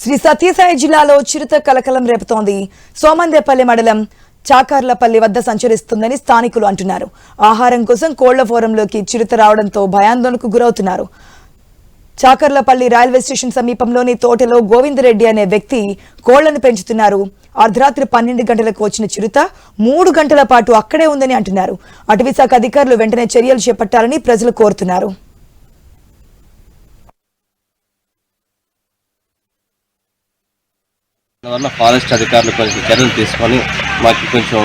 శ్రీ సత్యసాయి జిల్లాలో చిరుత కలకలం రేపుతోంది. సోమందేపల్లి మండలం చాకర్లపల్లి వద్ద సంచరిస్తుందని స్థానికులు అంటున్నారు. ఆహారం కోసం కోళ్ల ఫోరంలోకి చిరుత రావడంతో భయాందోళనకు గురవుతున్నారు. చాకర్లపల్లి రైల్వే స్టేషన్ సమీపంలోని తోటలో గోవిందరెడ్డి అనే వ్యక్తి కోళ్లను పెంచుతున్నారు. అర్ధరాత్రి 12 గంటలకు వచ్చిన చిరుత 3 గంటల పాటు అక్కడే ఉందని అంటున్నారు. అటవీశాఖ అధికారులు వెంటనే చర్యలు చేపట్టాలని ప్రజలు కోరుతున్నారు. ఫారెస్ట్ అధికారులు కొంచెం చర్యలు తీసుకొని మాకు కొంచెం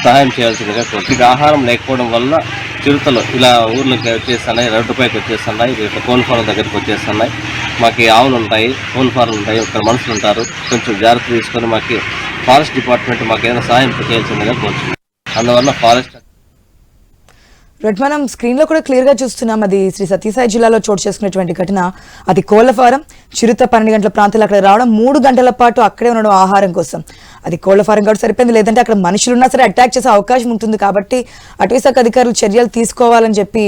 సహాయం చేయాల్సిందిగా కొద్దిగా ఆహారం లేకపోవడం వల్ల చిరుతలు ఇలా ఊర్లోకి వచ్చేస్తున్నాయి, రోడ్డుపైకి వచ్చేస్తున్నాయి, ఇట్లా కోళ్ళ ఫారం దగ్గరికి వచ్చేస్తున్నాయి. మాకు ఆవులు ఉంటాయి, కోళ్ళ ఫారం ఉంటాయి, ఇక్కడ మనుషులు ఉంటారు. కొంచెం జాగ్రత్త తీసుకొని మాకు ఫారెస్ట్ డిపార్ట్మెంట్ మాకు ఏదైనా సహాయం చేయాల్సిందిగా కోరుతున్నాం. అందువల్ల ఫారెస్ట్ మనం స్క్రీన్ లో కూడా క్లియర్ గా చూస్తున్నాం. అది శ్రీ సత్యసాయి జిల్లాలో చోటు చేసుకున్నటువంటి ఘటన. అది కోళ్ల ఫారం. చిరుత 12 గంటల ప్రాంతాలు అక్కడ రావడం, 3 గంటల పాటు అక్కడే ఉండడం ఆహారం కోసం. అది కోళ్ల ఫారం కాబట్టి సరిపోయింది, లేదంటే అక్కడ మనుషులున్నా సరే అటాక్ చేసే అవకాశం ఉంటుంది. కాబట్టి అటవీశాఖ అధికారులు చర్యలు తీసుకోవాలని చెప్పి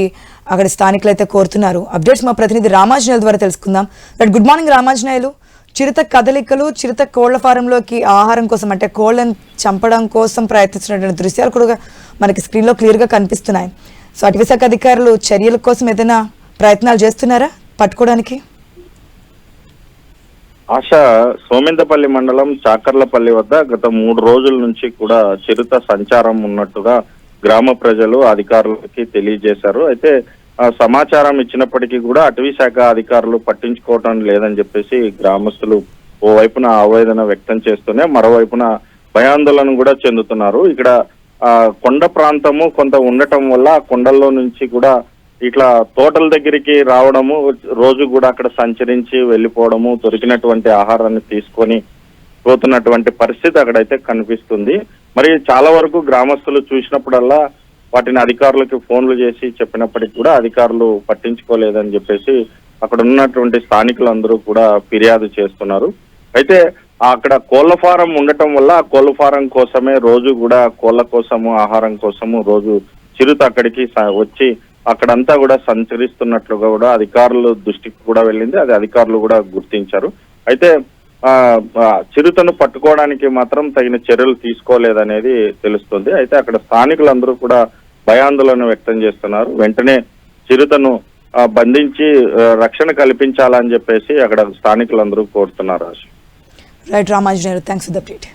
అక్కడ స్థానికులు అయితే కోరుతున్నారు. అప్డేట్స్ మా ప్రతినిధి రామాంజనేయుల ద్వారా తెలుసుకుందాం. Good morning Ramanjaneyulu. చిరుత కదలికలు, చిరుత కోళ్ల ఫారంలోకి ఆహారం కోసం అంటే కోళ్లను చంపడం కోసం ప్రయత్నిస్తున్నటువంటి దృశ్యాలు కూడా మనకి స్క్రీన్లో క్లియర్గా కనిపిస్తున్నాయి. సో అటవీశాఖ అధికారులు చర్యల కోసం ఏదైనా ప్రయత్నాలు చేస్తున్నారా పట్టుకోవడానికి? సోమందేపల్లి మండలం చాకర్లపల్లి వద్ద గత 3 రోజుల నుంచి కూడా చిరుత సంచారం ఉన్నట్టుగా గ్రామ ప్రజలు అధికారులకి తెలియజేశారు. అయితే సమాచారం ఇచ్చినప్పటికీ కూడా అటవీశాఖ అధికారులు పట్టించుకోవటం లేదని చెప్పేసి గ్రామస్తులు ఓవైపున ఆవేదన వ్యక్తం చేస్తూనే మరోవైపున భయాందోళన కూడా చెందుతున్నారు. ఇక్కడ కొండ ప్రాంతము కొంత ఉండటం వల్ల కొండల్లో నుంచి కూడా ఇట్లా తోటల దగ్గరికి రావడము, రోజు కూడా అక్కడ సంచరించి వెళ్ళిపోవడము, దొరికినటువంటి ఆహారాన్ని తీసుకొని పోతున్నటువంటి పరిస్థితి అక్కడైతే కనిపిస్తుంది. మరి చాలా వరకు గ్రామస్తులు చూసినప్పుడల్లా వాటిని అధికారులకి ఫోన్లు చేసి చెప్పినప్పటికీ కూడా అధికారులు పట్టించుకోలేదని చెప్పేసి అక్కడ ఉన్నటువంటి స్థానికులందరూ కూడా ఫిర్యాదు చేస్తున్నారు. అయితే అక్కడ కోళ్ల ఫారం ఉండటం వల్ల ఆ కోళ్ల ఫారం కోసమే రోజు కూడా కోళ్ల కోసము ఆహారం కోసము రోజు చిరుత అక్కడికి వచ్చి అక్కడంతా కూడా సంచరిస్తున్నట్లుగా కూడా అధికారుల దృష్టికి కూడా వెళ్ళింది. అది అధికారులు కూడా గుర్తించారు. అయితే చిరుతను పట్టుకోవడానికి మాత్రం తగిన చర్యలు తీసుకోలేదనేది తెలుస్తుంది. అయితే అక్కడ స్థానికులందరూ కూడా భయాందోళన వ్యక్తం చేస్తున్నారు. వెంటనే చిరుతను బంధించి రక్షణ కల్పించాలని చెప్పేసి అక్కడ స్థానికులందరూ కోరుతున్నారు. Right Ramanjaneyulu, thanks for the update.